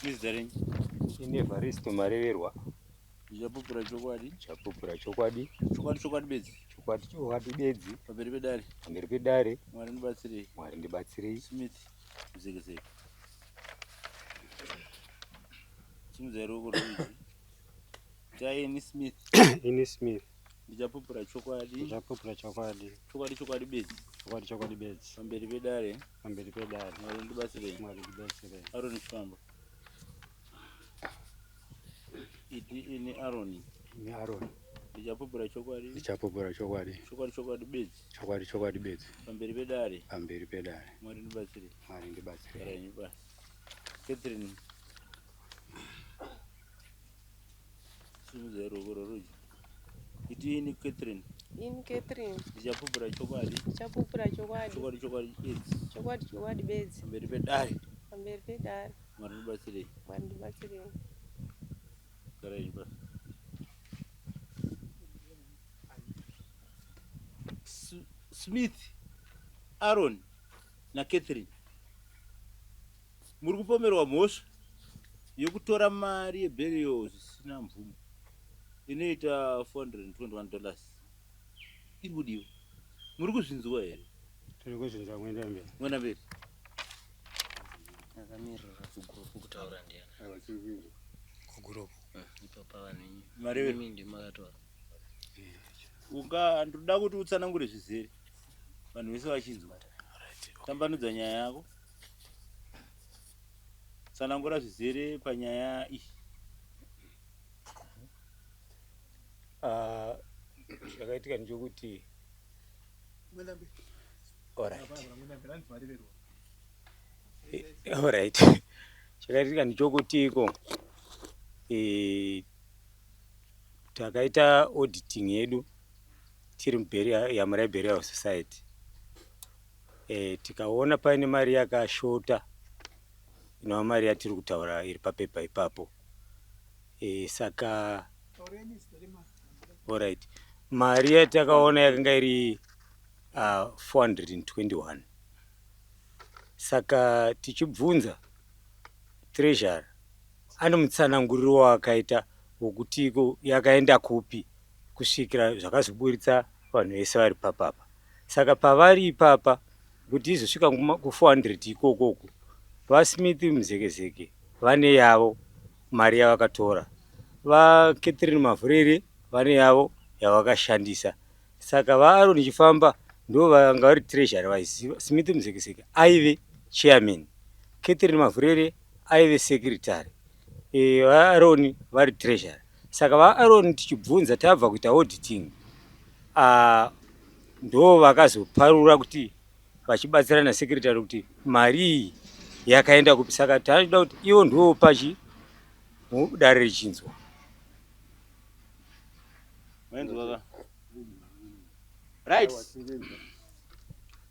Mizdaring. Ine Evaristo Mareverwa. Japupura chokwadi. Chapupura chokwadi. Chokwadi bedzi. Chokwadi bedzi. Pamberi pedare. Pamberi pedare. Mwari ndibatsirei. Mwari ndibatsirei. Smith. Muzekeseke. Chimudza ruoko rwuji. Taini Smith. Ini Smith. Ndichapupura chokwadi. Ndichapupura chokwadi. Chokwadi bedzi. Chokwadi bedzi. Pamberi pedare. Pamberi pedare. Mwari ndibatsirei. Mwari ndibatsirei. Aaron Chifamba. Ini Aaron. Ini Aaron. Ndichapupura chokwadi. Ndichapupura chokwadi. Chokwadi bedzi. Chokwadi bedzi. Pamberi pedare. Pamberi pedare. Mwari ndibatsirei. Mwari ndibatsirei. Karai basi. Catherine. Simudza ruoko rwuji. Ini Catherine. Ini Catherine. Ndichapupura chokwadi. Ndichapupura chokwadi. Chokwadi bedzi. Chokwadi bedzi. Pamberi pedare. Pamberi pedare. Mwari ndibatsirei. Mwari ndibatsirei. Karai basi. Smith, Aaron na Catherine. Muri kupomerwa mhosva yokutora mari yeburial zvisina mvumo inoita $421. Iri kudiwa. Muri kuzvinzwa here? Tiri kuzvinzwa mwenda mberi. Mwenda mberi. Akamirira kugurupu kutaura ndiana. Aiwa tiri kuinzwa. Kugurupu. Ipapo vanhu Mari mimi ndimakataura. Ndoda kuti utsanangure zvizere. Vanhu vese vachinzwa. Tambanudza nyaya yako. Tsanangura zvizere panyaya iyi. Zvakaitika ndechekuti alright. Chakaitika ndechokutiko takaita auditing yedu tiri muBurial Society. Tikaona paine mari yakashota inova mari yatiri kutaura iri papepa ipapo. Saka alright, mari yatakaona yakanga iri 421. Saka tichibvunza treasurer ane mutsananguriro wakaita wokutiko yakaenda kupi kusvikira zvakazoburitsa vanhu vese vari papapa. Saka pavari ipapa kuti izosvika ku400 ikokoko, vaSmith Muzekezeke vane yavo mari yavakatora, vaCatherine Mavurere vane yavo yavakashandisa. Saka vaAaron Chifamba ndo vanga vari treasurer vaiziva. Smith Muzekezeke aive chairman, Catherine Mavurere aive secretary, vaAaron vari treasurer. Saka vaAaron tichibvunza tabva kuita auditing, ndo vakazoparura kuti vachibatsirana nasecretary kuti mari iyi yakaenda kupi. Saka tanoda kuti ivo ndo pachi mudare richinzwa. Right.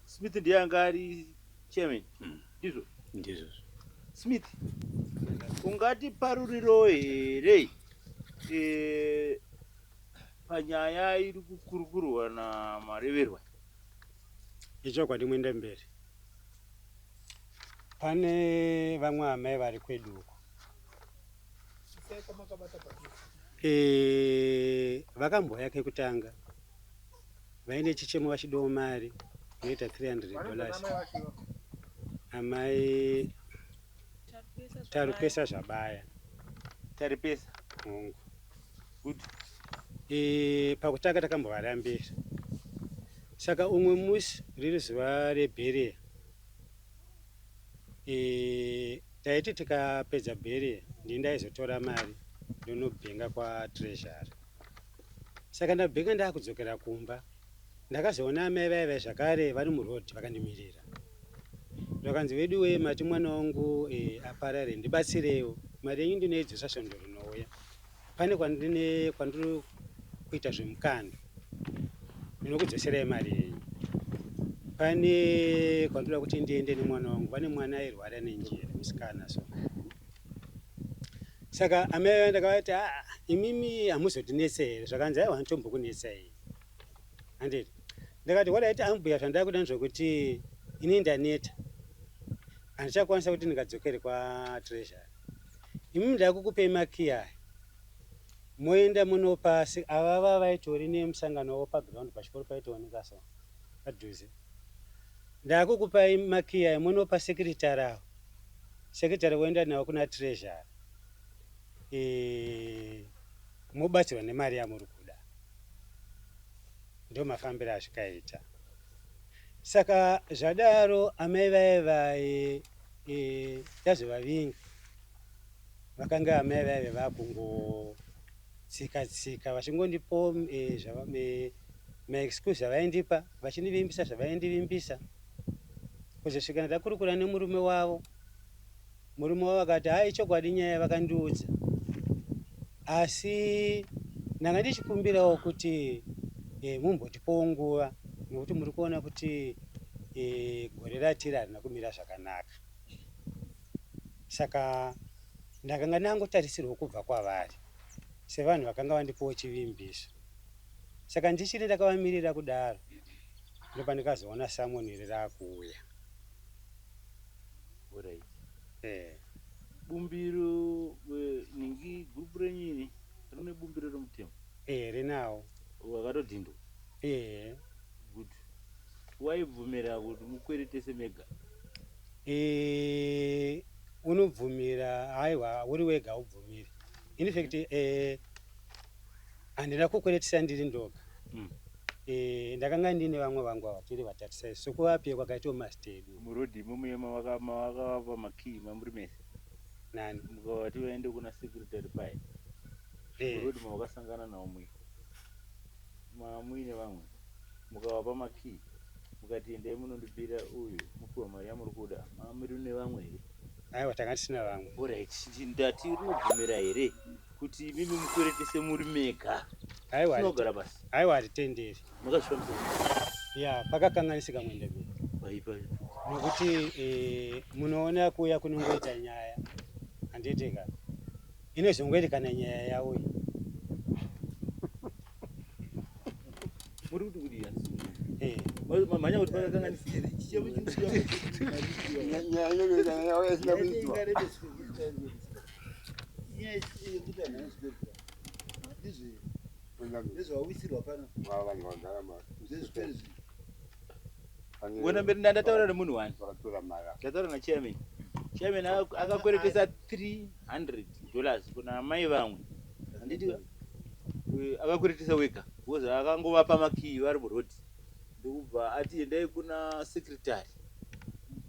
Smith ndiye anga ari chairman. Ndizvo? Ndizvo. Smith, ungati paruriro here panyaya iri kukurukurwa naMareverwa? Ichokwadi mwenda mberi. Pane vamwe amai vari kwedu uko. Vakamboya kekutanga vaine chichemo vachidawo mari inoita $300. Amai Taripesa Zvabaya. Taripesa Mungu. Good. Pakutanga takambovarambira. Saka umwe musi riri zuva reburial, taiti tikapedza burial ndindaizotora mari ndinobhenga kwatreasurer. Saka ndabhenga ndakudzokera kumba ndakazoona amai vaiva zvakare vari murodhi vakandimirira. Vakanzi wedu we mati mwana wangu aparare ndibatsirewo mari yenyu ndinoidzisa svondo rinouya. Pane kwandiri kuita zvemukando ndinokudzoserai mari yenyu. Pane kwandira kuti ndiende nemwana wangu, pane mwana airwara nenjere musikana. Saka amai ndakavati imimi hamuzodinetsa here? Zvakanzi aiwa nditombokunetsa here. Handiti ndakati wadaiti ambuya zvandava kuda ndezvokuti ini ndaneta. handichakwanisa kuti ndingadzokere kwaTreasury. Imimi ndakukupei makiya moenda munopa avava vaitori nemusangano wavo paground pachikoro paitooneka so padhuze. Ndakukupai makiya munopa sekretari avo, sekretari woenda nawo kuna Treasury, mobatsirwa nemari yamuri kuda. Ndo mafambiro azvikaita. Saka zvadaro amai vaiva yazvovavinga vakanga amai vaiva vakungotsika vachingondipo maexcuse avaindipa vachindivimbisa zvavaindivimbisa. Kuzosvika ndakurukura nemurume wavo, murume wavo akati hai chokwadi nyaya vakandiudza, asi ndanga ndichikumbirawo kuti mumbotipowo nguva nokuti muri kuona kuti gore ratiri harina kumira zvakanaka. Saka ndakanga ndangotarisirwa kubva kwavari sevanhu vakanga vandipowo chivimbiso. Saka ndichiri ndakavamirira kudaro ndopandikazoona samonero raakuuya. Alright. Bumbiro ningi gurupu renyini rine bumbiro romutemo? Rinawo. Wakatodhindwa? Good. Waibvumira kuti mukweretese mega? Unobvumira, haiwa uri wega ubvumire. In fact handina kukweretesa ndiri ndoga. Ndakanga ndine vamwe vangu ava tiri vatatu sai sokuvapiwa kwakaitawo mastedu. Murodhi mumuyema wakavapa makii mamuri mese? Nani? Mukavati vaende kuna secretary pai? Murodhi mawakasangana nawo mwe? Muine vamwe? Mukavapa makii? Mukati endai munondibira uyu mupiwa mari yamuri kuda. Muri nevamwe here? Aiwa tanga tisina vamwe. Alright, ndati rinobvumira here kuti mimi mukweretese muri mega? Tinogara basi. Aiwa hatitenderi. Makazvifambisa? Ya, pakakanganisika mwenda mberi. Paipai. Nokuti munoona kuya kunongoita nyaya handiteka inozongoita kana nyaya yawo iyi. Muri kuti kudi yansi? Manya kuti pakakanganisika. Nyaya yoyoita yawo yasina kuitwa. Wena mberi ndataura nemunhu wani? Ndataura nachairman. Chairman akakweretesa $300 kuna amai vamwe. Handiti akakweretesa wega. Because akangovapa makii vari murodhi. Ndokubva ati endai kuna secretary.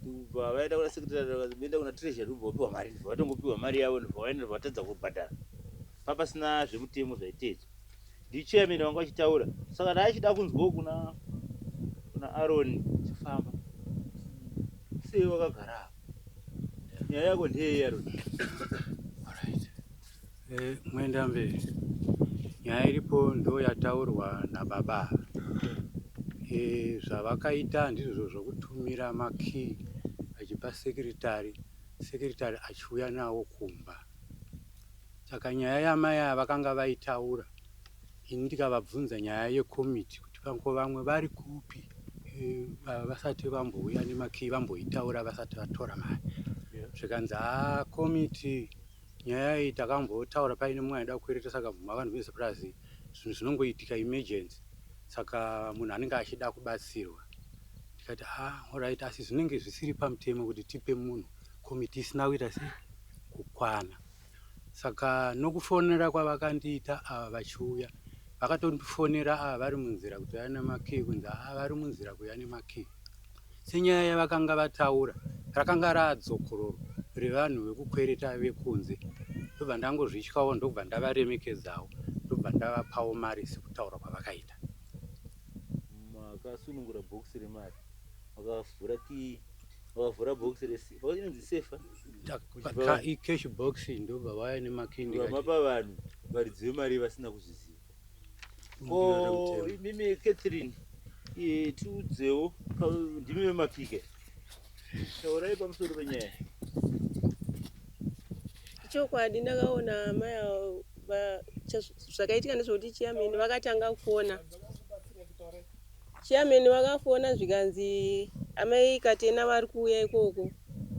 Ndokubva vaenda kuna secretary vakazoenda kuna treasury ndobva vapiwa mari. Ndobva vatongopiwa mari yavo ndobva vaenda vatadza kubhadhara. Papasina zvemutemo zvaiteedzwa. Ndichairman wanga achitaura. Saka ndaachida kunzwawo kuna Aaron chifamba. Sei wakagara? Nyaya yako ndeye Aaron. Alright. Mwenda mberi. Nyaya iripo ndo yataurwa nababa. Zvavakaita ndizvo zvokutumira makii achipa sekretari achiuya nawo kumba. Saka nyaya yamai vakanga vaitaura. Ini ndikavabvunza nyaya yekomiti kuti vangu vamwe vari kupi vasati vambouya nemakii vamboitaura vasati vatora mari. Zvikanzi komiti nyaya iyi takambotaura paine mumwe aida kukwereta saka bvuma vanhu vese plus zvinhu zvinongoitika emergency. Saka munhu anenge achida kubatsirwa. Ndikati alright, asi zvinenge zvisiri pamutemo kuti tipe munhu komiti isina kuita sei kukwana. Saka nokufonera kwavakandiita ava vachiuya vakatondifonera vari munzira kuti vaya nemakii kunzi vari munzira kuya nemakii. Senyaya yavakanga vataura rakanga radzokororo revanhu vekukwereta vekunze. Ndobva ndangozvityawo ndobva ndavaremekedzawo ndobva ndavapawo mari sekutaura kwavakaita. Makasunungura bhokisi remari, makavhura kii, makavhura bhokisi inonzi sefa? Cash box ndobva vaya nemakii ndikati. Mapa vanhu varidzi vemari vasina kuzviziva. Mimi Catherine, tiudzewo ndimi vemapike. Taurai pamusoro penyaya. Chokwadi ndakaona mai zvakaitika ndezvokuti chairman vakatanga kufona. Chairman vakafona zvikanzi amai Katena vari kuuya ikoko.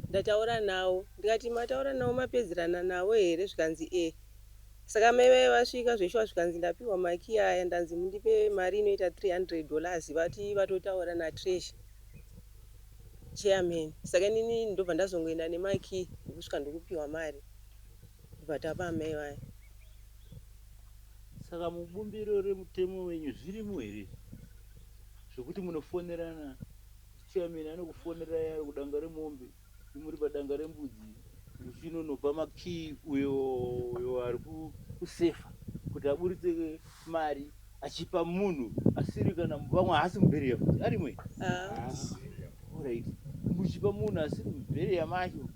ndataura nawo ndikati mataura nawo mapedzerana nawo here zvikanzi saka mai vai vasvika zveshuwa zvikanzi ndapiwa maki aya ndanzi mundipe mari inoita $300 vati vatotaura naTreasure chairman. Saka inini ndobva ndazongoenda nemaki ndokusvika ndokupiwa mari ndobva tapa mai vaya. Saka mubumbiro remutemo wenyu zvirimo here zvokuti munofonerana, chairman anokufonera kudanga remombe, muri padanga rembudzi, muchinonopa makii uyo ari kusefa kuti aburitse mari achipa munhu asiri kana vamwe haasi mubheriya futi arimwe right, muchipa munhu asiri mubheriya macho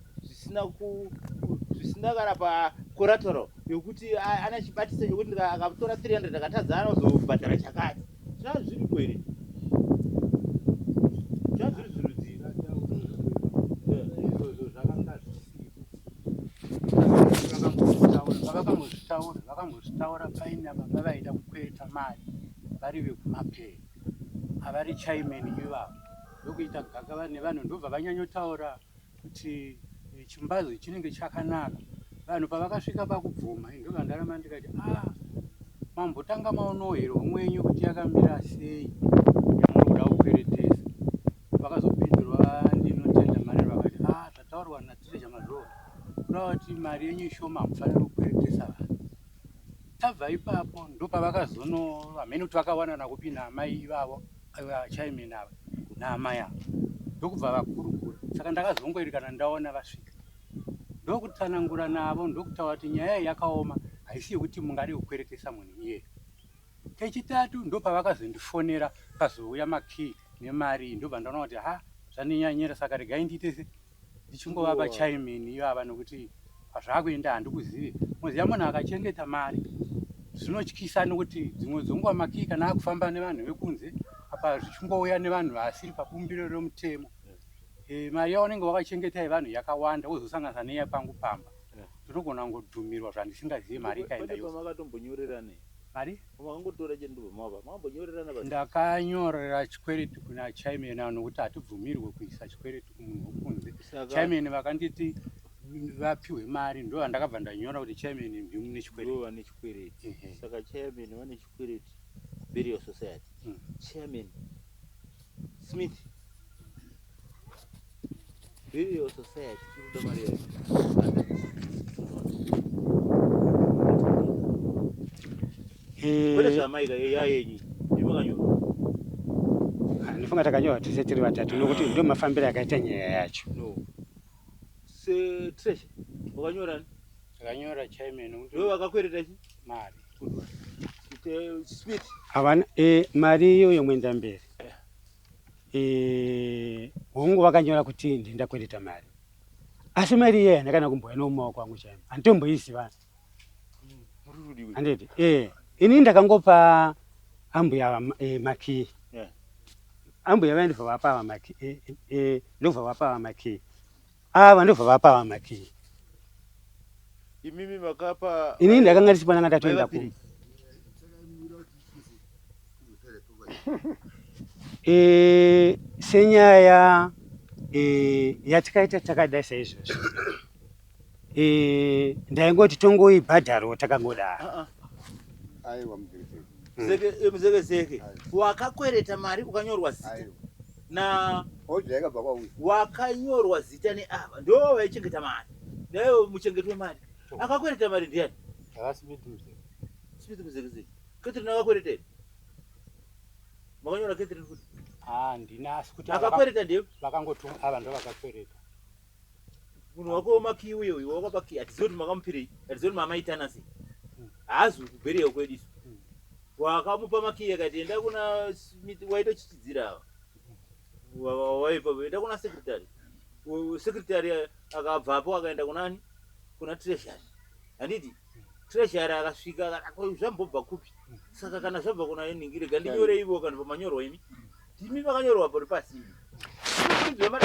zvisina kana pacollateral yokuti ana chibatisa chokuti akatora 300 akatadza anozobhadhara chakati. Zvaa zviripo here? Zvaa zviri zvirudziro izvozvo zvakanga vakambozvitaura paina baba vaida kukwereta mari vari vekumapere avari chairman ivavo ndokuita gakava nevanhu ndobva vanyanyotaura kuti chimbazi chinenge chakanaka. Vanhu pavakasvika pakubvuma ndobva ndarama ndikati mambotanga maono here umwenyu kuti yakamira sei yamuri kuda kukweretesa. Vakazopindurwa ndinotenda mari vakati zvataurwa naTreasure mazova kurava kuti mari yenyu shoma hamufaniri kukweretesa vanhu. Tabva ipapo ndopavakazono hamene kuti vakawanana kupi naamai ivavo chairman ava naamai ava ndokubva vakurukura. Saka ndakazongoerekana ndaona vasvika ndokutsanangura navo ndokutaura kuti nyaya iyi yakaoma haisi yekuti mungade kukweretesa munhu iye. Kechitatu ndopavakazondifonera pazouya makii nemari ndobva ndaona kuti zvandinyanyira saka regai ndiite ndichingovapa chairman ivava nokuti pazvakuenda handikuzive. Muziva munhu akachengeta mari zvinotyisa nokuti dzimwe dzenguva makii kana akufamba nevanhu vekunze apa zvichingouya nevanhu vasiri pabumbiro romutemo mari yaunenge wakachengeta yevanhu yakawanda wozosanganisa neye pangu pamba ndinogona ngodhumirwa zvandisingazivi mari ikaenda yose. Makatombororerane mari makangotora chendobva makambonyorerana basi? Ndakanyorera chikwereti kuna chairman avo nokuti hatibvumirwe kuisa chikwereti kumunhu wokunze. Chairman vakanditi vapiwe mari ndo vandakabva ndanyora kuti chairman ndimune chikwereti. Saka chairman vane chikwereti burial society. Chairman Smith burial society inoda mari yayo. Kwele zvamaika yayenyi ndimakanyora ndifunga takanyora tese tiri vatatu nokuti ndo mafambiro akaita nyaya yacho. No. Treasure wakanyora? Takanyora chairman ndo vakakwereta chi mari Smith havana mari iyoyo mwenda mberi hongu vakanyora kuti ndindakwereta mari asi mari iyeyo handakana kumboya nomumaoko angu chairman handitomboiziva handiti ini ndakangopa ambuya makii ambuya vai ndobva vapava makii ndobva vapava makii ava ndobva vapava makii. imimi makapa ini ndakanga ndichipananga tatoenda kumba senyaya yatikaita takadai saizvozvo ndaingoti tongoibhadharo takangodaro. Muzeke wakakwereta mari ukanyorwa zita na wakanyorwa zita neava ndo vaichengeta mari nayo muchengeti wemari akakwereta mari ndiani? Smith Muzeke Catherine akakwereta here makanyora Catherine kuti ndinasi kuti akakwereta ndiye vakangotuma ava ndo vakakwereta. Munhu wako makii uyo iwe wakapakii hatizivi kuti makamupirei hatizivi kuti mamaitana sei haazwi kubheriya kwediso wakamupa makii akati enda kuna Smith waitochichidzira waipa enda kuna secretary akabvapo akaenda kunani kuna Treasure handiti Treasure akasvika zvambobva kupi saka kana zvabva kuna iningire gandinyore ivo kana pamanyorwa imi ndimi vakanyorwa pari pasi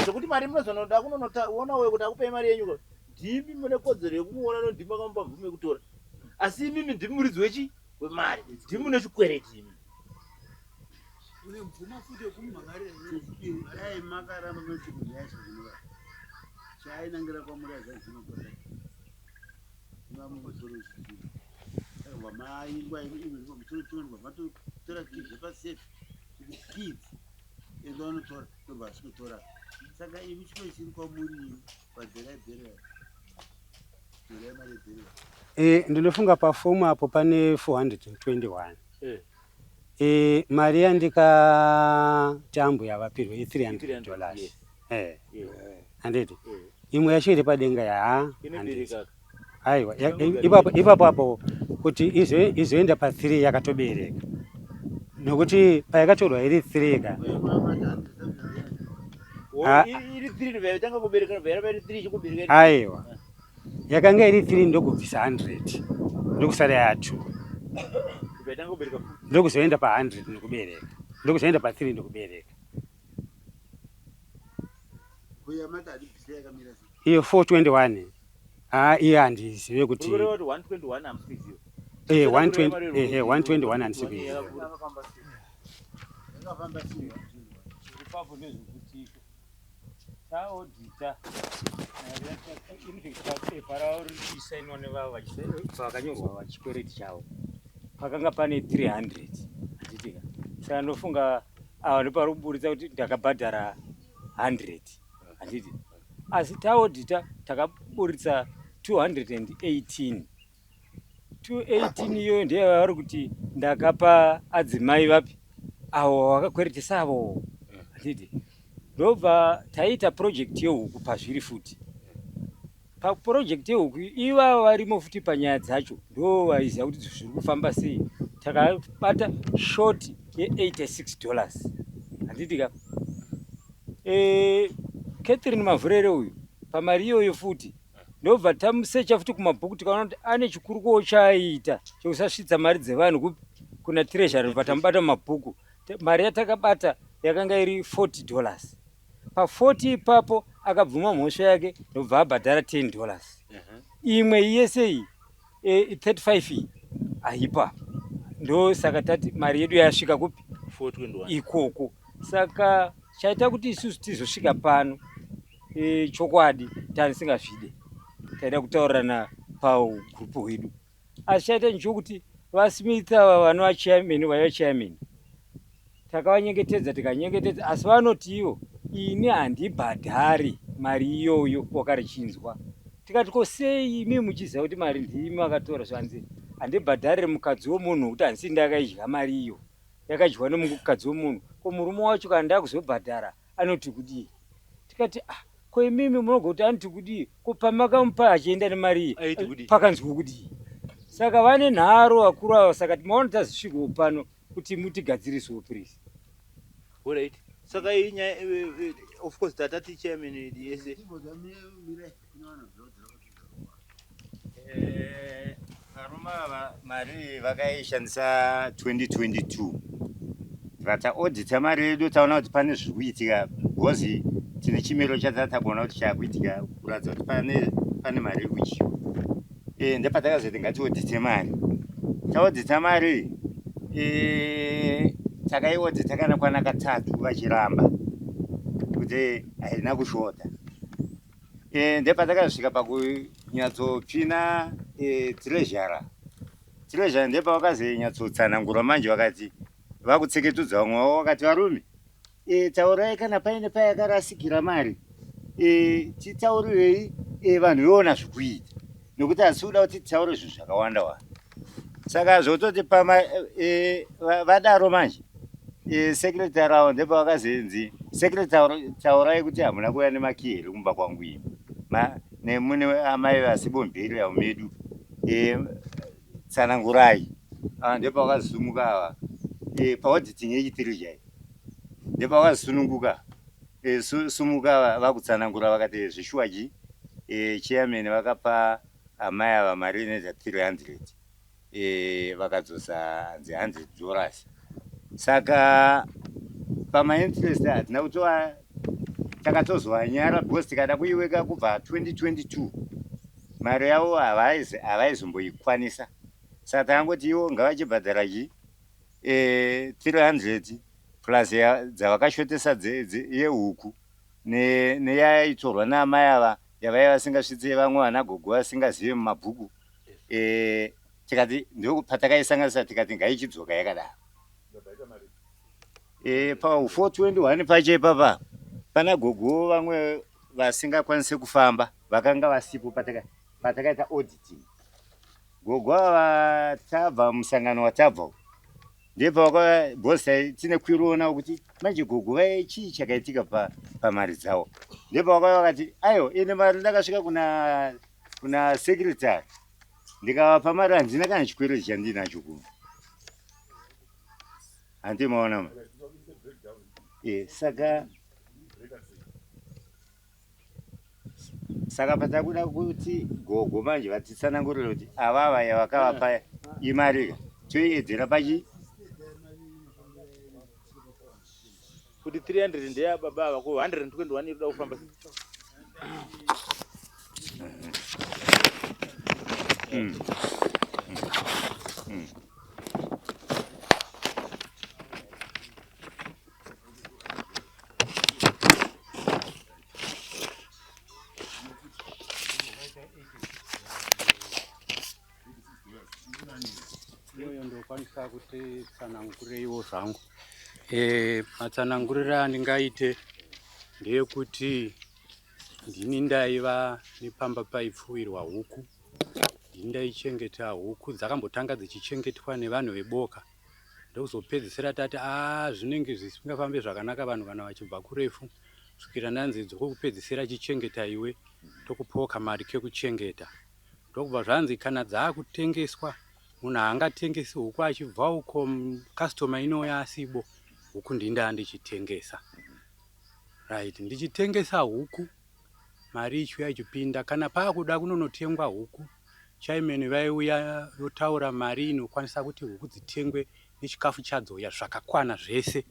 zvokuti mari munozonoda kunoona wewe kuti akupei mari yenyu ndimi mune kodzero yekumuona nondimi akamupa mvumo yekutora asi imimi ndimi muridzi wechi wemari ndimi mune chikwereti imi une mvumo futi yekumhangarira dai makaramba nochikunyaya chezvinova chainangira kwamureza zvinokora mamutoro zvikuru vamai nguva imwe mutoro chionwa vatotora kids vepasefi kids ende vanotora tobva vasvikotora saka ivi chinoisiri kwamuri padhera dhera mari dhera ndinofunga pafomu apo pane 421 mari yandikatambo yavapirwa $300 handiti imwe yacho iri padenga aiwa ipapo apo kuti izoenda pa3 yakatobereka nokuti payakatorwa iri 3 ka aiwa yakanga iri 3 ndokubvisa 100 ndokusara ya 2 ndokuzoenda pa100 nokubereka ndokuzoenda pa3 nokubereka iyo 421 iyo handizive kuti 121 handisikuiziva taodhita pepa ravo richisainwa nevavo vakanyorwa vachikwereti chavo pakanga pane 300 handitika saka ndofunga ava nepari kuburitsa kuti ndakabhadhara 100 handiti asi taodhita takaburitsa 218 iyoyo ndeyavari kuti ndakapa adzimai vapi avo vakakweretesa avo handiti ndobva taita project yehuku pazviri futi paproject yehuku ivava varimo futi panyaya dzacho ndo vaiziva kuti zviri kufamba sei takabata short ye$86 handitika Catherine Mavurere uyu pamari iyoyo futi ndobva tamusecha futi kumabhuku tikaona kuti ane chikuruko chaaita chekusasvitsa mari dzevanhu kuna treasury bva tamubata mumabhuku mari yatakabata yakanga iri $40 pa40 ipapo akabvuma mhosva yake ndobva abhadhara $10 imwe yese iyi 35 iyi haipa ndo saka tati mari yedu yasvika kupi 421 ikoko saka chaita kuti isusu tizosvika pano chokwadi tanisingazvide taida kutaurirana pagrupu hwedu asi chaita nchokuti vaSmith ava vanova chairman vaiva chairman takavanyengetedza tikanyengetedza asi vanoti ivo ini handibhadhari mari iyoyo wakarichinzwa tikati ko sei imi muchiziva kuti mari ndimi makatora zvanzi handibhadharire mukadzi womunhu kuti handisi ndakaidya mari iyo yakadyiwa nemukadzi womunhu ko murume wacho kana ndakuzobhadhara anoti kudii tikati ko imimi munogona kuti anoti kudii ko pamakamupa achienda nemari iyi pakanzwi kudii saka vane nharo vakuru ava saka timaona tazisvikawo pano kuti mutigadzirisewo purisi alright saka inyaya of course tatati chairman yese varume ava mari vakaishandisa 2022 vataodhita mari yedu taona kuti pane zviri kuitika bhozi tine chimiro chatatakuona kuti chakuitika kuratidza kuti pane mari iri kuchiwa ndepatakazoti ngatiodhite mari taodhita mari takaiodhita kana kwana katatu vachiramba kuti haina kushota ndepatakasvika pakunyatsopfina treasury ndepavakazonyatsotsanangura manje vakati vakutseketudza vamwe vavo vakati varume taurai kana paine payakarasikira mari titaurirei vanhu veona zvekuita nokuti hasi kuda kuti titaure zvinhu zvakawanda wanda saka zvototi vadaro manje secretary avo ndepavakazenzi secretary taurai kuti hamuna kuuya nemakiyi here kumba kwangu ino nemune amai vasibomberi avo medu tsanangurai ndepavakazisumuka ava paodhiting yechitiri chai ndepavakazisununguka sumuka vakutsanangura vakati zvishuwaji chairman vakapa amai ava mari inoita 300 vakadzosa hanzi $100 saka pamainterest hatina kutova takatozwa nyara because tikada kuiweka kubva 2022 mari yavo havaizomboikwanisa saka takangoti ivo ngavachibhadharachi 300 plus dzavakashotesa yehuku neyaitorwa naamai ava yavaya vasingasvitse vamwe vana gogo vasingazive mumabhuku. Tikati ndo patakaisanganisa tikati ngaichidzoka yakadaro. Pa 421 pacho ipapa pana gogo vamwe vasingakwanise kufamba vakanga vasipo patakaita auditing. Gogo ava tabva musangano watabva ndipo bosi tine kuiona kuti manje gogo vai chii chakaitika pamari dzawo. Ndipo vakati ayo ine mari ndakasvika kuna secretary ndikavapa mari handina kana chikwere chandinacho kuno. Handimaona saka patakuda kuti gogo manje vatitsanangurire kuti avava yavakavapa imari toiedzera pachi kuti 300 ndeya baba vako 121 inoda kufamba. Iyoyo ndokwanisa kuti tsanangureiwo zvangu. Matsananguriro andingaite ndeyekuti ndini ndaiva nepamba paipfuwirwa huku, ndini ndaichengeta huku dzakambotanga dzichichengetwa nevanhu veboka. Ndokuzopedzisira tati zvinenge zvisingafambe zvakanaka vanhu kana vachibva kurefu kusvikira ndanzi dzokupedzisira chichengeta iwe tokupawo kamari kekuchengeta. Ndokubva zvanzi kana dzaakutengeswa munhu haangatengesi huku achibva uko kastoma inouya asibo huku ndinda ndichitengesa. Right, ndichitengesa huku mari ichiuya ichipinda. Kana paakuda kunonotengwa huku chaimene vaiuya yotaura mari inokwanisa kuti huku dzitengwe nechikafu chadzo zvakakwana zvese.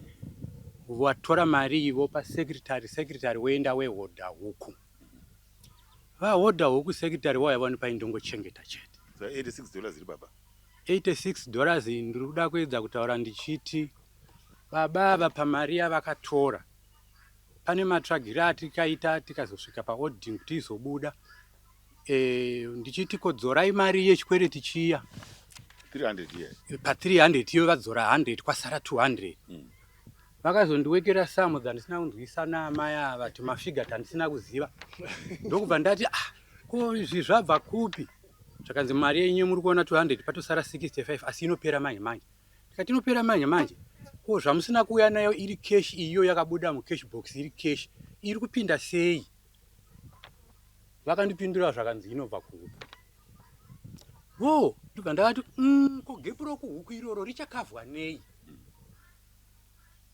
Watora mari ivopa secretary woenda wehodha huku. Vahodha huku secretary wauya vanopa indongochengeta chete. $86 iri baba. $86 ndiri kuda kuedza kutaura ndichiti baba pamari yavakatora pane matragira atikaita tikazosvika paauditing kuti izobuda. Ndichiti kodzorai mari yechikwereti chiya 300 here. pa 300 iyo vadzora 100 kwasara 200. Vakazondiwekera samu dzandisina kunzwisa naamai ava timafigati handisina kuziva. Ndokubva ndati ko izvi zvabva kupi? Zvakanzi mari yenyu muri kuona 200 patosara 65 asi inopera manje manje. Tikati inopera manje manje. Ko zvamusina kuuya nayo iri cash iyo yakabuda mucash box iri cash iri kupinda sei? Vakandipindura zvakanzi inobva kuhuku. Ndobva ndakati ko gepu rokuhuku iroro richakavhwa nei?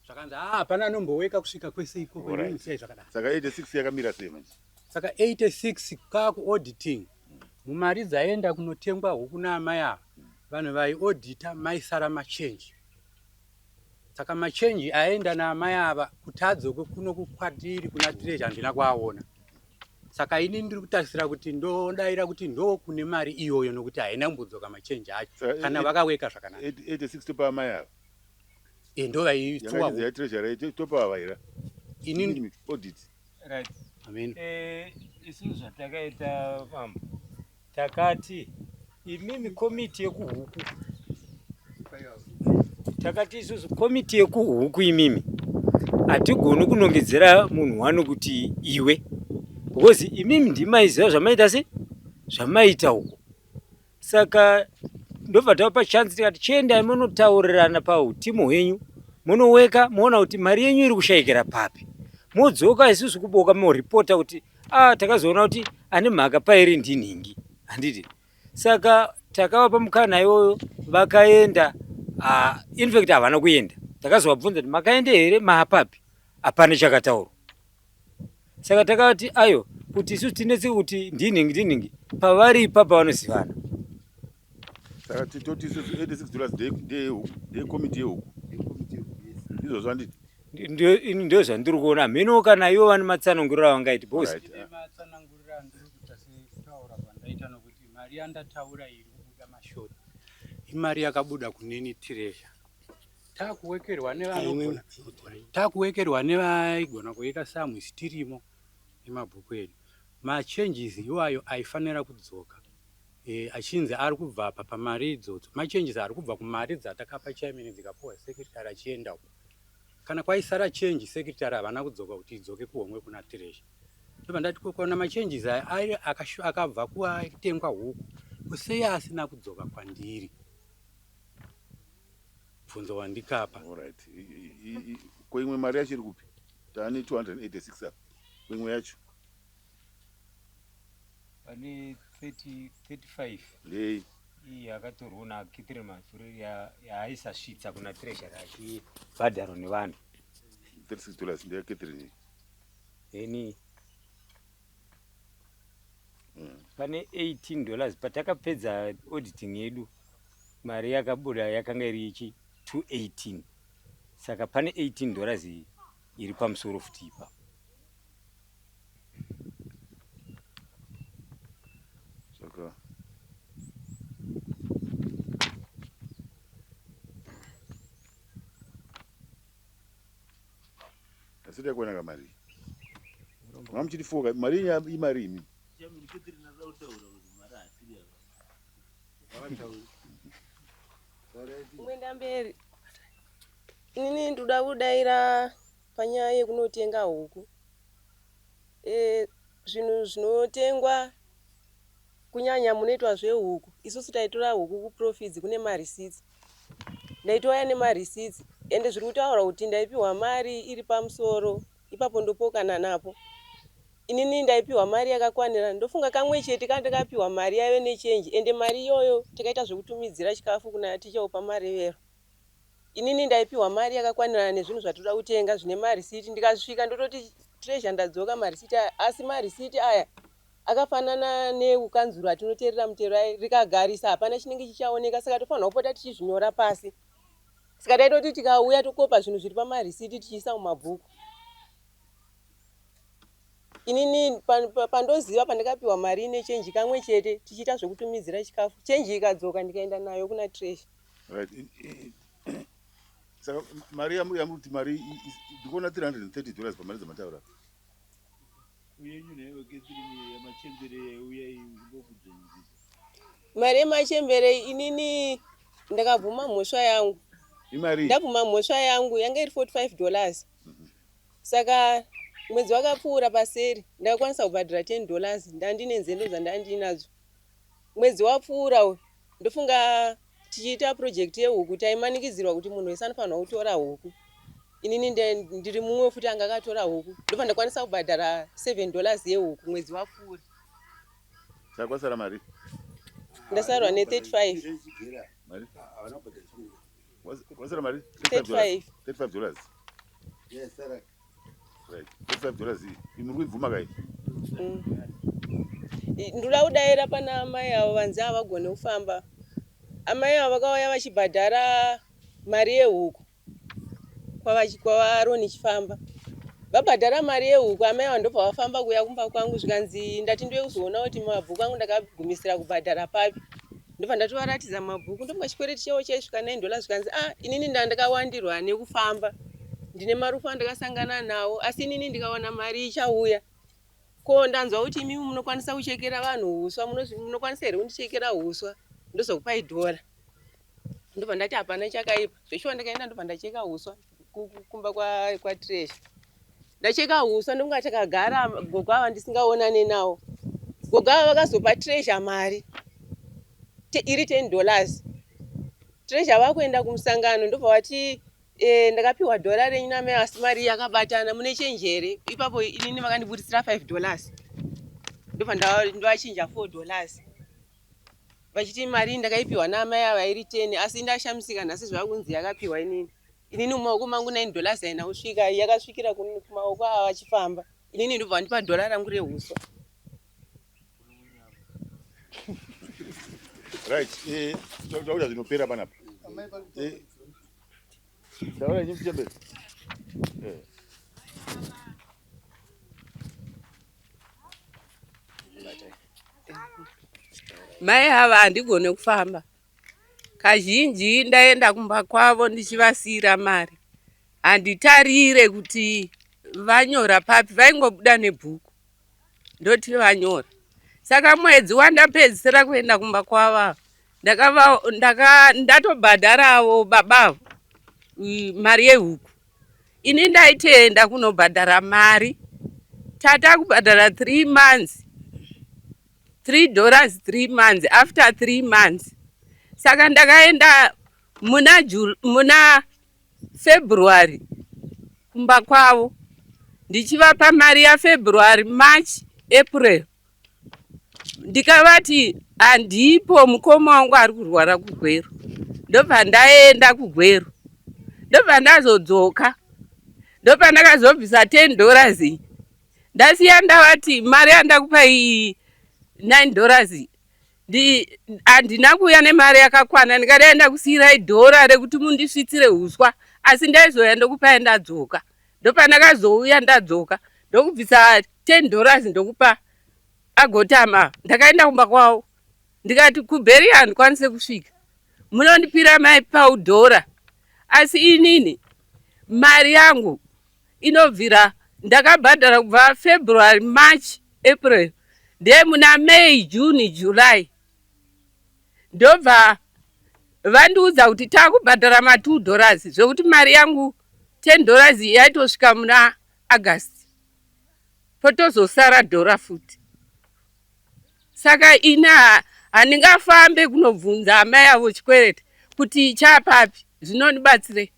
Zvakanzi hapana anomboweka kusvika kwese ikoko sei zvakadaro. Saka 86 yakamira sei manje? Saka 86 kakuauditing mumari dzaenda kunotengwa huku naamai ava vanhu vaiaudita maisara machenji. Saka machenji aenda naamai ava kuti adzoke kuno kukwatiri kuna treasure handina kuaona. Saka ini ndiri kutasira kuti ndodavira kuti ndo kune mari iyoyo nokuti haina kumbodzoka machenji acho kana vakaweka zvakanaka. 86 topa amai ava. Ndo vaitsuwa ya treasure topa avaira. Ini audit. Right. Amen. Isusu zvatakaita pamba takati imimi komiti yekuhuku takati isusu komiti yekuhuku imimi hatigoni kunongedzera munhu wano kuti iwe because imimi ndimaiziva zvamaita se zvamaita huko. Saka ndobva tapa chanzi tikati chiendai munotaurirana pautimu hwenyu munoweka moona kuti mari yenyu iri kushayikira papi. Modzoka isusu kuboka moripota kuti takazoona kuti ane mhaka pairi ndinhingi handiti. Saka takavapa mukana iyoyo vakaenda. In fact havana kuenda. Takazovabvunza kuti makaenda here maapapi? Hapana chakataurwa. Saka takati ayo kuti isusu tinetse kuti ndinhingi pavari ipapa vanozivana. Saka titoti isusu $86 ndeye komiti yehuku. Izvo zvanditi. Ndio zvandiri kuona mhino kana ivo vane matsananguriro avangaiti bosi. Matsananguriro andiri kuita sekutaura kwandaita nokuti mari yandataura iri kubuda mashoti imari yakabuda kuneni treasure. Takuwekerwa nevaigona kuweka samu sitirimo nemabhuku edu. machanges iwayo aifanira kudzoka achinzi ari kubva apa pamari idzodzo machanges ari kubva kumari dzatakapa chairman dzikapuwa secretary achienda uko kana kwaisara change secretary havana kudzoka kuti idzoke kuhomwe kuna Treasure. Ndobva ndati kukaona machanges aya akabva kuatengwa huku kusei asina kudzoka kwandiri bvunzo wandikapa. Alright. Koimwe mari yacho iri kupi? Tani 286 apa. Koimwe yacho. Pane 35. Lei. Iyi yakatorwa naKithrine Mashure yaaisasvitsa kuna Treasure achibhadharwa nevanhu. $36 ndiye Catherine. Eni pane $18 patakapedza auditing yedu mari yakabuda yakanga iri ichi 218 saka pane $18 iri pamusoro futi ipa. Saka asida kuona mari ngamuchitifoka mari imari imi Mwenda mberi. Inini ndoda kudaira panyaya yekunotenga huku. Zvinhu zvinotengwa kunyanya munoitwa zvehuku. Isusu taitora huku kuprofits kune mareceipts. Ndaitouya nemareceipts ende zviri kutaura kuti ndaipiwa mari iri pamusoro ipapo ndopokana napo. Inini ndaipiwa mari yakakwanira ndofunga kamwe chete kandakapiwa mari yaive nechange ende mari iyoyo takaita zvekutumidzira chikafu kuna ticha upa marevero. Inini ndaipiwa mari yakakwanira nezvinhu zvatoda kutenga zvine marisiti ndikasvika ndototi Treasure ndadzoka marisiti asi marisiti aya akafanana neukanzuru atinoteerera mutero rikagarisa hapana chinenge chichaoneka saka tofanira kupota tichizvinyora pasi. Saka taitoti tikauya tokopa zvinhu zviri pamarisiti tichiisa mumabhuku. Inini pandoziva pandakapiwa mari nechange kamwe chete tichiita zvekutumidzira chikafu change ikadzoka ndikaenda nayo kuna Treasure. right. Saka mari yamuti mari ndikuona $330 pamari dzamataura Mari yemachembere inini ndakabvuma mhosva yangu. imari Ndabvuma mhosva yangu yanga iri $45. Saka mwedzi wakapfuura paseri ndakakwanisa kubhadhira $10 ndandine nzendo dzandandinadzo. Mwedzi wapfuura ndofunga tichiita project yehuku taimanikidzirwa kuti munhu wese anofanira kutora huku. Inini ndiri mumwe futi anga akatora huku ndobva ndakwanisa kubhadhara $7 yehuku mwedzi wapfuura. saka kwasara mari Ndasarwa ne35. mari kwasara mari $35. Yes, sir. right. $35 imuri kuibvuma kai Ndoda kudaira pana amai avo vanzi havagone kufamba. Amai avo vakauya vachibhadhara mari yehuku kwavaroni chifamba. Vabhadhara mari yehuku amai avo ndobva vafamba kuya kumba kwangu zvikanzi ndati ndoye kuzoona kuti mabhuku angu ndakagumisira kubhadhara papi. Ndobva ndatovaratidza mabhuku ndobva chikwereti chavo chaisvika $9 zvikanzi inini ndandakawandirwa nekufamba. Ndine marufu andakasangana nawo asi inini ndikaona mari ichauya. Ko ndanzwa kuti imi munokwanisa kuchekera vanhu uswa munokwanisa here kundichekera uswa ndozokupai $1. Ndobva ndati hapana chakaipa. Zveshuwa ndakaenda ndobva ndacheka uswa kumba kwa Treasure. Ndacheka uswa ndonga takagara gogo ava ndisingaonane nawo. Gogo ava vakazopa Treasure mari iri $10. Treasure vakuenda kumusangano ndobva vati ndakapiwa $1 renyu namai asi mari yakabatana mune change here. Ipapo inini vakandiburisira $5. Ndobva ndovachinja $4. Vachiti mari ndakaipiwa namai ava iri 10 asi ndashamisika nhasi zvakunzi yakapiwa inini. Inini mumaoko mangu $9 haina kusvika yakasvikira kumaoko ava vachifamba. Inini ndobva ndipa $1 rangu rehuswa. right. Taura zvinopera panapa taura nyimbo chembe Mai ava handigone kufamba. Kazhinji ndaenda kumba kwavo ndichivasira mari. Handitarire kuti vanyora papi vaingobuda nebhuku. ndoti vanyora. Saka mwedzi wandapedzisira kuenda kumba kwava ndatobhadharawo babavo mari yehuku. Ini ndaitenda kunobhadhara mari, tata kubhadhara 3 months, $3 3 months, after 3 months. Saka ndakaenda muna February kumba kwavo, ndichivapa mari yaFebruary, March, April. Ndikavati handipo, mukoma wangu ari kurwara kugweru. Ndobva ndaenda kugweru, ndobva ndazodzoka, ndobva ndakazobvisa $10. Ndasiya ndavati mari yandakupa iyi $9 handina kuuya nemari yakakwana. Ndikadaenda kusiyirai $1 rekuti mundisvitsire huswa, asi ndaizoya ndokupai ndadzoka. Ndopa ndakazouya ndadzoka ndokubvisa $10 ndokupa agotama. Ndakaenda kumba kwavo ndikati kuBheri handikwanise kusvika, munondipira maipawo $1. Asi inini mari yangu inobvira ndakabhadhara kubva February, March, April, ndemuna May, June, July. Ndobva vandiudza kuti takubhadhara $2 zvokuti mari yangu $10 yaitosvika muna August, potozosara $1 futi. Saka ina handingafambe kunobvunza amai avo chikwereti kuti chapapi, zvinonibatsire.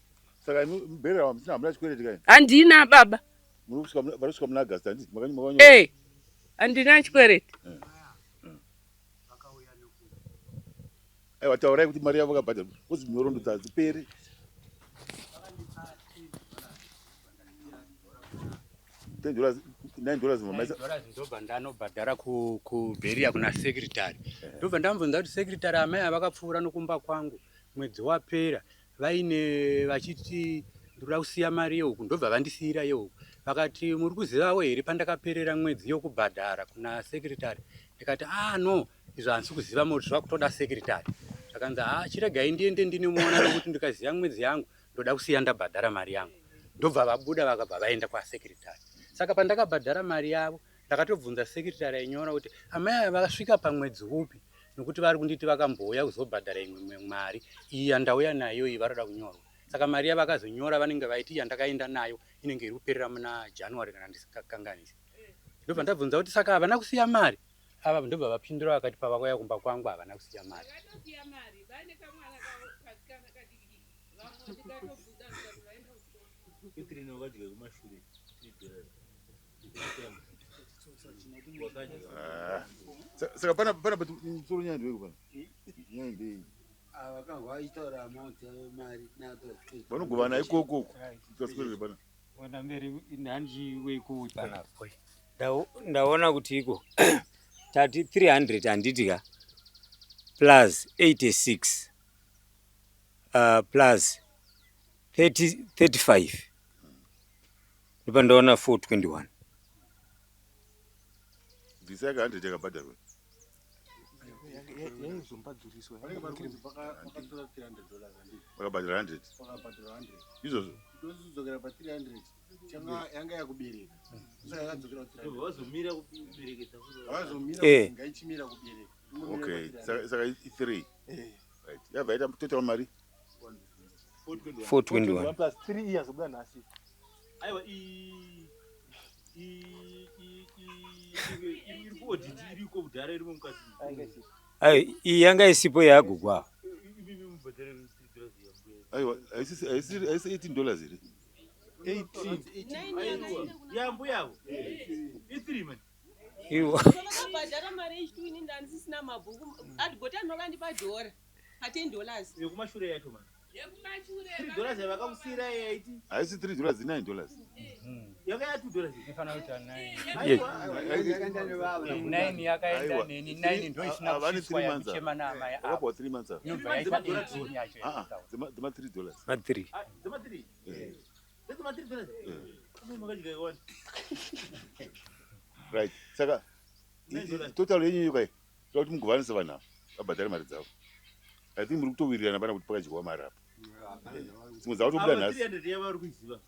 Saka Bheri hamuna hamuna chikwereti kai? Handina baba. Varosvika muna August handiti? Handina chikwereti. Aiwa, taurai kuti mari yavo vakabhadhara kuzi nhoroondo hadziperi. $9 ndobva ndanobhadhara kuBheri kuna sekretari. Ndobva ndamubvunza kuti sekretari, amai avakapfuura nokumba kwangu mwedzi wapera vaine vachiti ndoda kusiya mari yehuku. Ndobva vandisiyira yehuku. Vakati muri kuzivawo here pandakaperera mwedzi yokubhadhara kuna sekretari? Ndikati no, izvo handisi kuziva kuti zvakutoda sekretari. Zvakanzi chiregai ndiende ndinomuona nokuti ndikaziva mwedzi yangu ndoda kusiya ndabhadhara mari yangu. Ndobva vabuda vakabva vaenda kwasekretari. Saka pandakabhadhara mari yavo ndakatobvunza sekretari ainyora kuti amai vakasvika pamwedzi upi, nokuti vari kunditi vakambouya kuzobhadhara imwe mari iyi yandauya nayo iyi varoda kunyorwa. Saka mari yavakazonyora vanenge vaiti yandakaenda nayo inenge iri kuperera muna January kana ndisingakanganisi. Ndobva ndabvunza kuti saka havana kusiya mari? Ava ndobva vapindura vakati pavakauya kumba kwangu havana kusiya mari. Saka pana pati musoro nyaya ndowei pana? Nyaya ndei? Vanogovana ikoko tikaswedere pana. Wana mberi inhanji weiko pana. Ndaona kuti iko tati 300 handitika plus 86 plus 35 ndipo ndaona 421. Visa yaka 100 yakabhadharwa. Vakabhadhara 100. Izvozvo ndozvidzokera pa 300 yanga yakubereka. Saka yakadzokera 300. Wazomira kuberekesa. Wazomira ngaichimira kubereka. Okay, saka 3. Right. Yabva yaita total mari 421 plus 3 years kubuda nhasi. Aiwa iri kuodhiti iriko kudhara irimo mukati. iyi yanga isipo yagugwa. Aiwa, haisi $18 here. 18 yambo yavo i3 man. Iwo vakabhadhara mari yechitu ini ndandisina mabhuku. Adhigoti anokandipa $1 pa $10 yekumashure yacho man. $3 yavakakusiyira yaiti Haisi $3, $9. yanga ya $2. Ifana kuti 9 yakaenda neni 9 ndio isina kusviswa yakuchema naamai apo. Wakapawa 3 months. Inobva yaita 18 yacho. Dzema $3. ma 3 dzema 3 dzema $3 makadya iwani. Right. Saka total yenyu kai kuti mugovanisa vanhu ava vabhadhare mari dzavo. I think muri kutowirirana pana kuti pakadyiwa mari apa. Dzimwe dzava tobuda nhasi. 300 yava vari kuiziva.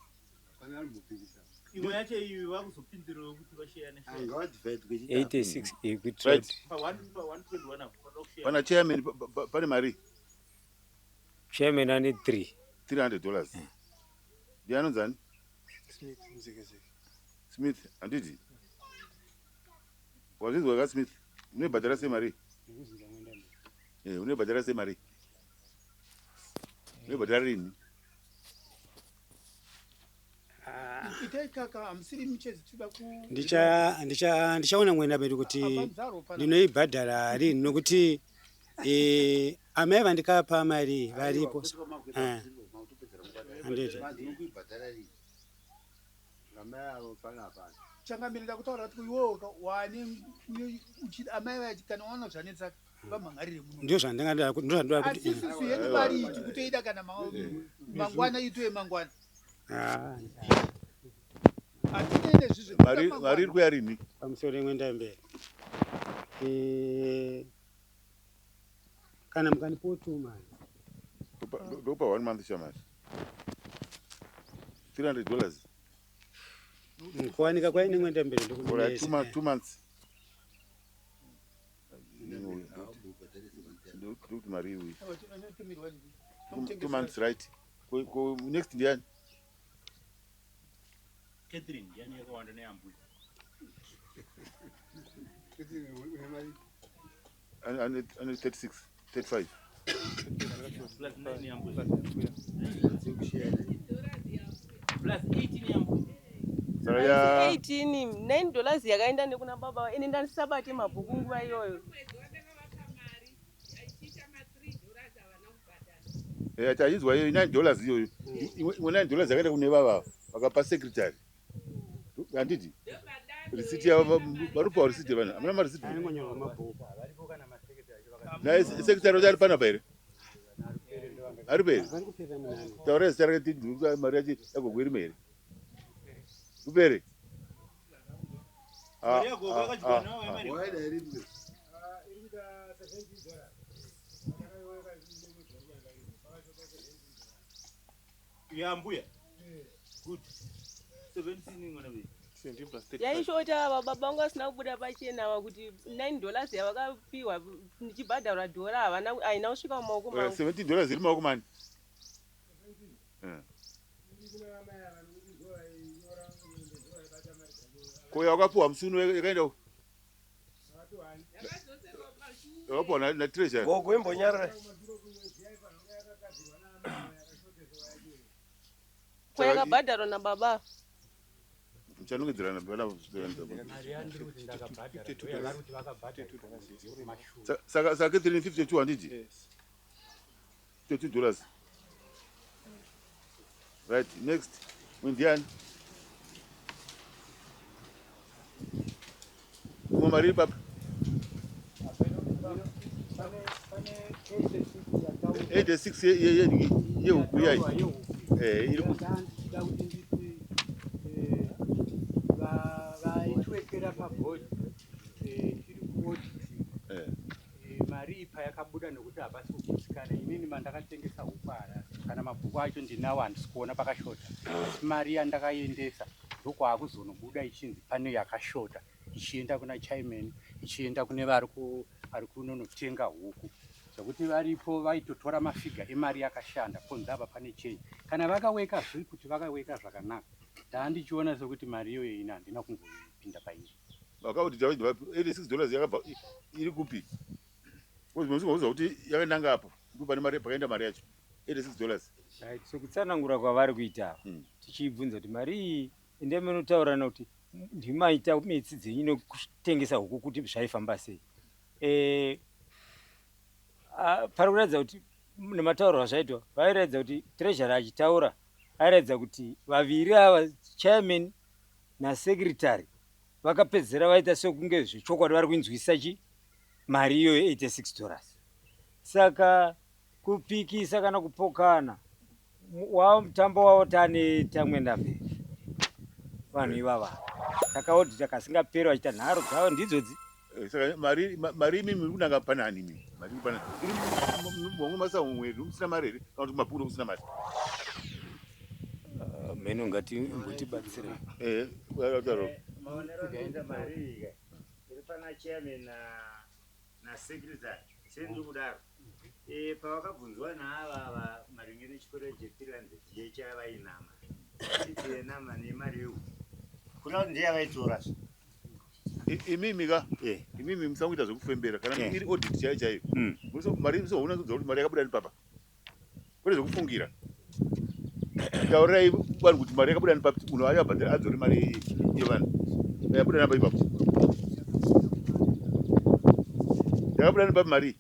imwe yacho iyi vakuzopindirawo kuti vasheyane angavadivhaidwe 86 ekutrade pa121 apo pana chairman pane mari chairman ane $300 ndianonzani Smith handiti wazvinzwa ka Smith unebhadhara semari unebhadhara semari unebhadhara rini ndichaona mwena bedu kuti ndinoibhadhara rini nokuti amai vandikapa mari varipo handiti changamirira kutaura kuti iwewe wane amai vachikana wana zvanetsa vamhangarire muno ndio zvandingadira kuti asisisu yedu mari iti kutoida kana mangwana itoye mangwana atinoende zvizvo mari iri kuya rini pamusoro imwe ndamberi kana mukanipo 2 mani ndokupa 1 month shamari $300 kuwanika kwaine mwenda mberi alright 2 months ndokuti mari iwi 2 months right next ndiani Catherine yani yakawanda neambuya ane 36 35 plus 9 yambuya plus 18 yambuya saka ya $18 yakaenda nekuna baba ine ndandisabate mabhuku nguva iyoyo achizwa iyo $9 iyoyo imwe $9 yakaenda kune vava vakapa secretary handiti risiti yavo varupawo risiti yevanhu hamuna marisiti naye secretary wacho ari panapa here ari peri taura zita rake mari yacho yagogwerima here kupere yambuya good 17 ngona be yaishota baba bangu asina kubuda pachena kuti $9 yavakapiwa nichibhadharwa dhora haina kusvika mumaoko mangu $17 iri mumaoko mani koya wakapiwa musuno yakaenda wakapiwa natreasure gogoimbonyarara kwayakabhadharwa nababa muchanongedzerana saka Catherine 52 handiti $52 right next mundiani umwe mari papa 86 yehuku yayi iri vaitwekera pabhodhi tiri kuoditi mari ipa yakabuda nekuti hapasi kugutsikana inini mandakatengesa upara kana mabhuku acho ndinawo handisi kuona pakashota asi mari yandakaendesa ndokwakuzonobuda ichinzi pane yakashota ichienda kuna chairman ichienda kune vari kunonotenga huku zvokuti varipo vaitotora mafiga emari yakashanda kunzi apa pane chenji kana vakaweka zviri kuti vakaweka zvakanaka ndaandichiona sekuti mari iyoyo ina handina kungoipinda pairi vakauti $86 yakabva iri kupi uzwa kuti yakananga apo ndopane mari pakaenda mari yacho $86 right sekutsanangura kwavari kuita tichibvunza kuti mari iyi ende munotaurana kuti ndimaita metsi dzenyu nekutengesa huku kuti zvaifamba sei pari kuratidza kuti nematauro azvaitwa vairatidza kuti treasury achitaura airatidza kuti vaviri ava chairman nasecretary vakapedzera vaita sekunge zvechokwadi vari kuinzwisa mari iyoyo $86 saka kupikisa kana kupokana mutambo wavo tane tamwenda mberi vanhu ivava takaodhita kasingaperi vachiita nharo dzavo ndidzodzi saka mari imi muri kunanga panani imi mari panani iri momwe masa umweri musina mari here kana kuti mabhuku kusina mari meno ngati batsire. Wadaro. Maonero kuenda mari iri pana chairman na secretary sendi kudaro. Pavakabvunzwa naava maringe nechikoro chefinland jecha vainama. Tite nama nemari yo. Kuna ndiye vaitora. Imimi ka imimi musangoita zvekufembera kana iri audit chaiyo mari musoona kuti mari yakabuda nepapa kwete zvekufungira taurirai vanhu kuti mari yakabuda nepapa munhu ayabhadhara adzore mari yevanhu yabuda napa ipapo yakabuda nepapa mari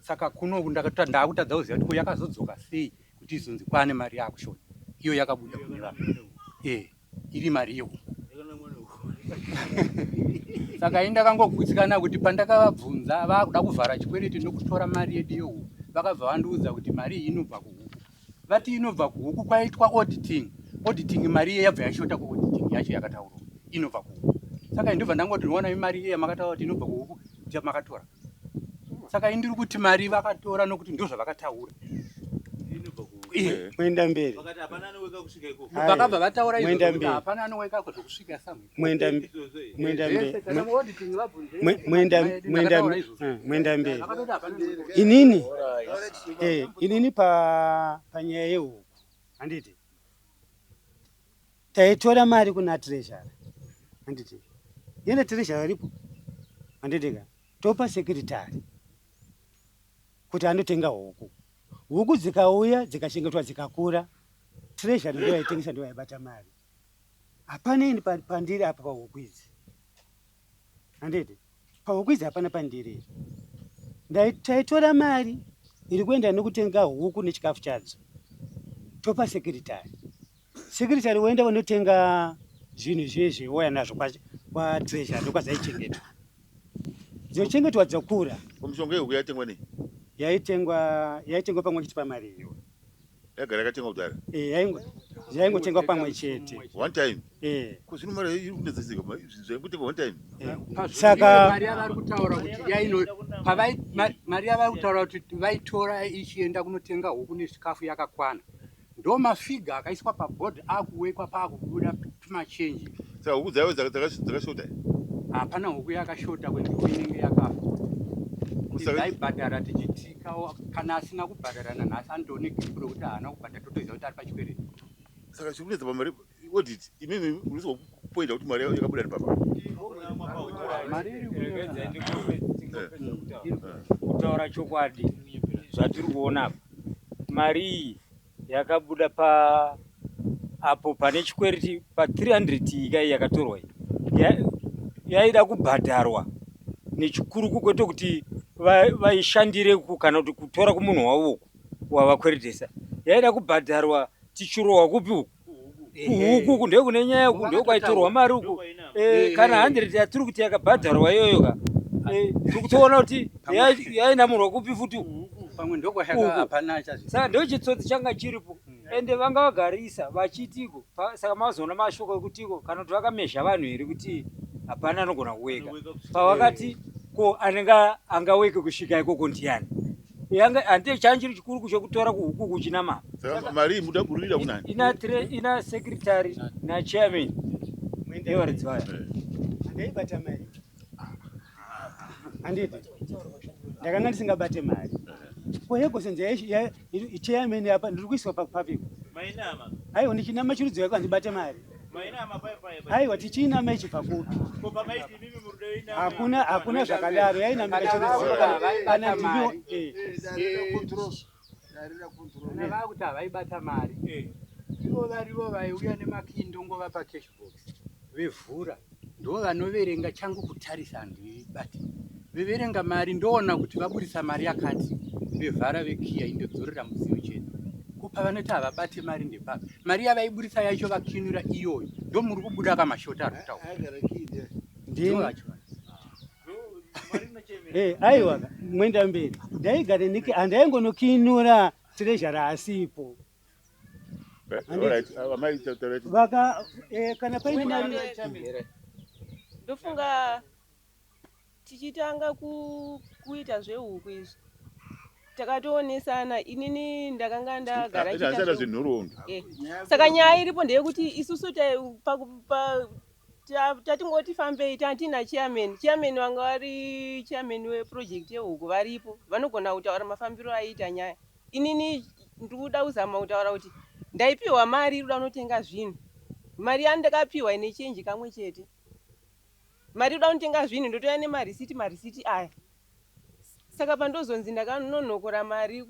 saka kuno ndakutadza kuziva kuti yakazodzoka sei kuti izonzi kwane mari yakushona iyo yakabuda kuneva iri mari yo saka indakangogutsikana kuti pandakavabvunza vakuda kuvhara chikwereti nokutora mari yedu yo vakabva vandiudza kuti mari iyi inobva kuhuku vati inobva kuhuku kwaitwa auditing mari iye yabva yashota kuauditing yacho yakataurwa inobva kuhuku saka indobva ndangoti ndinoona mari iye makataura kuti inobva kuhuku makatora saka indiri kuti mari vakatora nokuti ndo zvavakataura mwenda mberi vakabva vataura izvo hapana anoweka zvokusvika mwenda mberi inini panyaya yehuku handiti taitora mari kuna treasury handiti yene treasury ripo handitika topa secretary kuti anotenga huku dzikauya dzikachengetwa dzikakura treasury ndio yaitengesa ndio yaibata mari hapana ini pandiri apa pahuku idzi handiti pahuku idzi hapana pandiri taitora mari iri kuenda nekutenga huku nechikafu chadzo topa secretary woenda vanotenga zvinhu zvezvi woya nazvo kwatreasury ndokwadzaichengetwa dzochengetwa dzokura mishonga yehuku yaitengwa nei yaitengwa pamwe chete pamari iyo yagara yakatengwa kudhara yaingotengwa pamwe chete one time kuzvino mari iri kunedzeseka zvaikutengwa one time saka mari yavari kutaura kuti mari yavari kutaura kuti vaitora ichienda kunotenga huku nezvikafu yakakwana ndo mafiga akaiswa pabhodhi akuwekwa paakubuda tumachenji saka huku dzaivo dzakashota hapana huku yakashota kwenziko inenge yakafa aibhadhara tichitika kana asina kubhadhara nanhasi andoonekipuro kuti haana kubhadhara totoziva kuti ari pachikwereti saka chikunetsa pamari audit imimi uniswa kupoinda kuti mari yakabuda nepapa mari kutaura chokwadi zvatiri kuona apa mari iyi yakabuda apo pane chikwereti pa300 ikai yakatorwa yaida kubhadharwa nechikuruku kwete kuti vaishandire kana kuti kutora kumunhu wavo wavakweretesa yaida kubhadharwa tichirohwa kupi huku ndekune nyaya uku ndokwaitorwa mari uku kana 100 yatiri kuti yakabhadharwa iyoyoka tikutoona kuti yainamurwa kupi futi pamwe ndokwahapana saka ndo chitsotsi changa chiripo ende vanga vagarisa vachitiko saka mazoona mashoko ekutiko kana kuti vakamezha vanhu here kuti hapana anogona kuweka pavakati ko angaweke kusvika ikoko ndiani handei chanchiri chikuru chokutora kuhuku kuchina mapa saka mari muda kurira kunani ina secretary nachairman evaridzi vaya handaibata mari handiti ndakanga ndisingabate mari koyeko senze chairman apa ndiri kuiswa papiko aiwa ndichinama chirudzo yako handibate mari aiwa tichinama ichibva kupi hakuna zvakadaro yainamira chirudzokana vakuti havaibata mari ivo varivo vaiuya nemakindongova pacashbox vevhura ndo vanoverenga changu kutarisa handiibati veverenga mari ndoona kuti vabudisa mari yakati vevhara vekiya indodzorera mudziyo chete kupa vanoti havabate mari ndepapi mari yavaibudisa yacho vakinura iyoyo ndo muri kubuda kamashota ari kutaura aiwa mwenda mberi ndaigare niki handaingonokinura treasury asipo kana paine ndofunga tichitanga kuita zvehuku izvi takatoonesana inini ndakanga ndagara Achana zvenhoroondo. Saka nyaya iripo ndeyekuti isusu tatingoti fambei tatina chairman wanga vari chairman weproject yehuku varipo vanogona kutaura mafambiro aiita nyaya. Inini ndikuda kuzama kutaura kuti ndaipiwa mari ruda unotenga zvinhu, mari yandakapiwa ine chenji kamwe chete, mari ruda unotenga zvinhu ndotoya nemarisiti aya. Saka pandozonzi ndakanonokora mari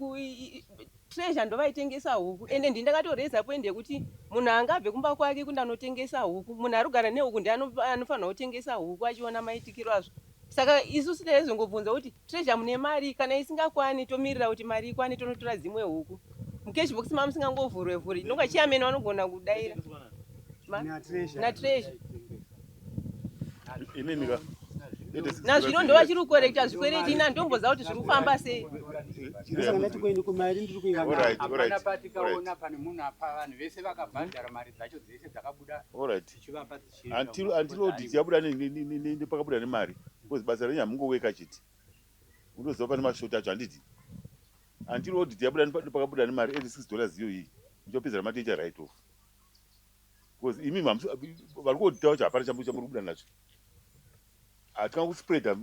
treasure ndovaitengesa huku ende ndindakatoreza poende yekuti munhu angabve kumba kwake kundanotengesa huku, munhu arikugara nehuku ndiye anofanira kutengesa huku achiona maitikiro azvo. Saka isusu taizongobvunza kuti treasure mune mari, kana isingakwani tomirira kuti mari ikwane tonotora dzimwe huku. Mukeshbox mamusingangovhurwe ndonga chairman vanogona kudaira na treasure Imimika. nazvino ndova chiri kukorekta zvikwereti ina ndomboza kuti zviri kufamba sei. Hapana patikaona pane munhu apa vanhu vese vakabhadhara mari dzacho dzese dzakabuda tichivapa until audit yabuda nepakabuda nemari because basa renyu hamungoweka chete unoziva pane mashoti acho handiti until audit yabuda nepakabuda nemari $86 iyo iyi ndichopedzera matecha right off because imi vari kuodita wacho hapana chamuri kubuda nacho hatina kuspreada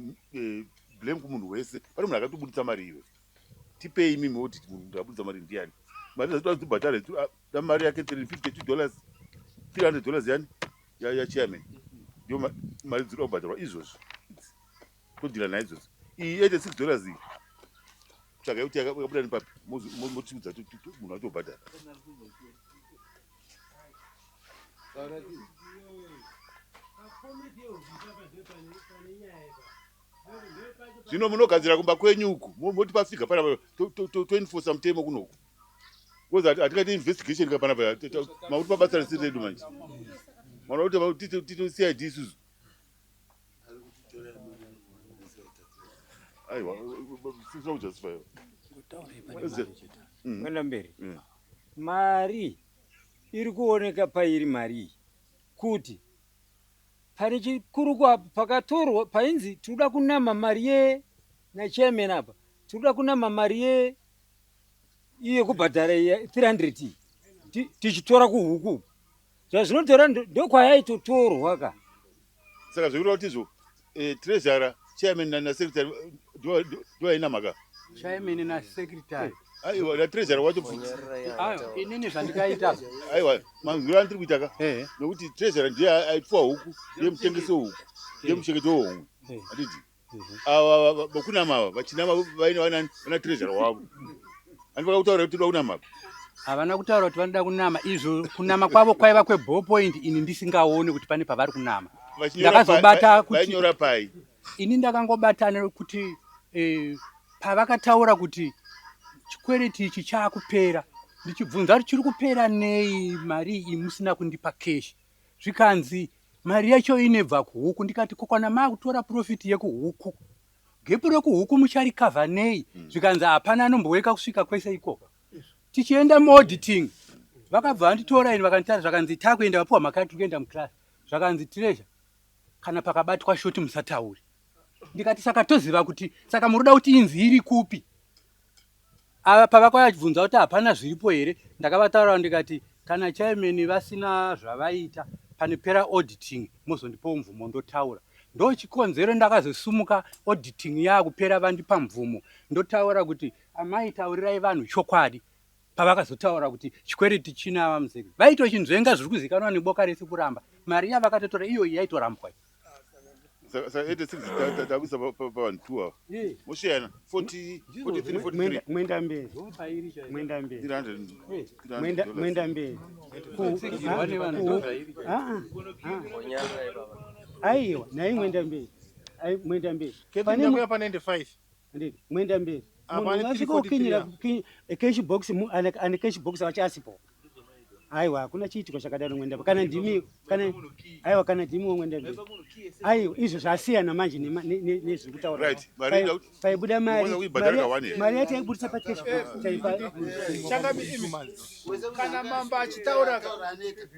blame kumunhu wese pane munhu akatobudisa mari iwe tipei imimi audit munhu akabudisa mari ndiani mari dzatoda dzibhatare mari yake $352 $300 yani yachairman ndio mari dziri kubhatarwa izvozvo todhira naizvozvo iyi $86 iyi tsvaga yekuti yakabuda nepapi motiudza munhu atobhadhara zvino munogadzira kumba kwenyu uku moti pasvika panapa toenforsa mutemo kunoku because hatingaiti investigation kapanapa makuti mabasa risiri redu manje mana kuti tito CID isusu aiwa sisina kujustify kwenda mberi. Mari iri kuoneka pairi mari kuti pane chikuru pakatorwa painzi tinoda kunama mari nachairman apa tinoda kunama mari iye kubhadhara 300 tichitora kuhuku zvazvinotora ndokwayaitotorwa ka. Saka zvirikuda kuti izvo treasurer chairman nasecretary ndoainamaka chairman nasecretary aiwa natreasurer wacho inini zvandikaita aiwa manzwiro andiri kuita ka nokuti treasurer ndiye aipfuwa huku ndiye mutengesi wehuku ndiye muchengeti wehomwe handiti ava vakunama ava vachinama vana treasurer wavo ani vakakutaura kuti toda kunama havana kutaura kuti vanoda kunama izvo kunama kwavo kwaiva kweballpoint ini ndisingaoni kuti pane pavari kunama ndakazobata vainyora pai ini ndakangobata kuti pavakataura kuti chikwereti ichi chaakupera ndichibvunza kuti chiri kupera nei mari iyi musina kundipa keshi zvikanzi mari yacho inebva kuhuku ndikati kokwana maakutora profiti yekuhuku gepu rekuhuku mucharikavha nei zvikanzi hapana anomboweka kusvika kwese ikoko tichienda muauditing vakabva vanditora ini vakanditaura zvakanzi takuenda vapuwa makati tiri kuenda muklasi zvakanzi treasure kana pakabatwa shoti musatauri ndikati saka toziva kuti saka muroda kuti inzi iri kupi ava pavakayabvunza kuti hapana zviripo here ndakavataura ndikati kana chairman vasina zvavaita panopera auditing mozondipa mvumo ndotaura ndochikonzero ndakazosumuka auditing yaakupera vandipa mvumo ndotaura kuti amaitaurirai vanhu chokwadi pavakazotaura kuti chikwereti chinava museki vaitochinzvenga zviri kuzikanwa neboka rese kuramba mari yavakatotora iyoyi yaitorambwa saka 86 takuisa pavanhu 2 ava moshayana 43 mwenda mberi mwenda mberi aiwa nai mwenda mberi mwenda mberi pane 95 mwenda mberi asvikokinyira cashbox ane cashbox vachasipo aiwa hakuna chiitiko chakadaro mwenda kana ndimi aiwa kana ndimi womwenda mberi aiwa izvo zvasiyana manje nezviri kutaura paibuda mari yacho yaibudisa kana mamba achitaura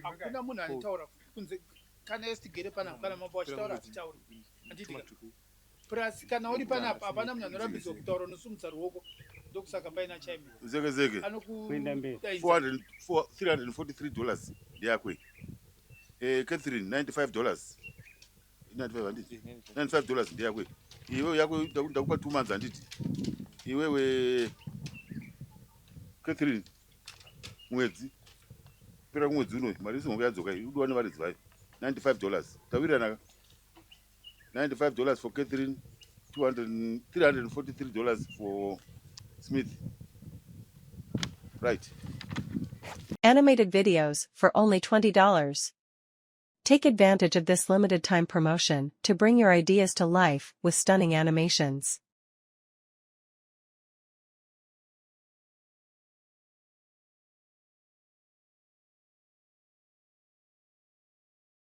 hakuna munhu anotaura kunze kana estigere panapa kana mambo achitaura achitaura anditi plus kana uri panapa hapana munhu anorambidzwa kutaura unosumudza ruoko ndokusaka paina chaime zeke kuenda mberi $343 ndeyakwe Catherine $95 $95 ndeyakwe iwe yakwe ndakupa 2 months anditi iwewe Catherine mwedzi pera kumwedzi uno mari isombe yadzoka udiwa nevaridzi vayo $95 tawirirana $95 for Catherine, $343 for Smith. Right. Animated videos for only $20. Take advantage of this limited time promotion to bring your ideas to life with stunning animations.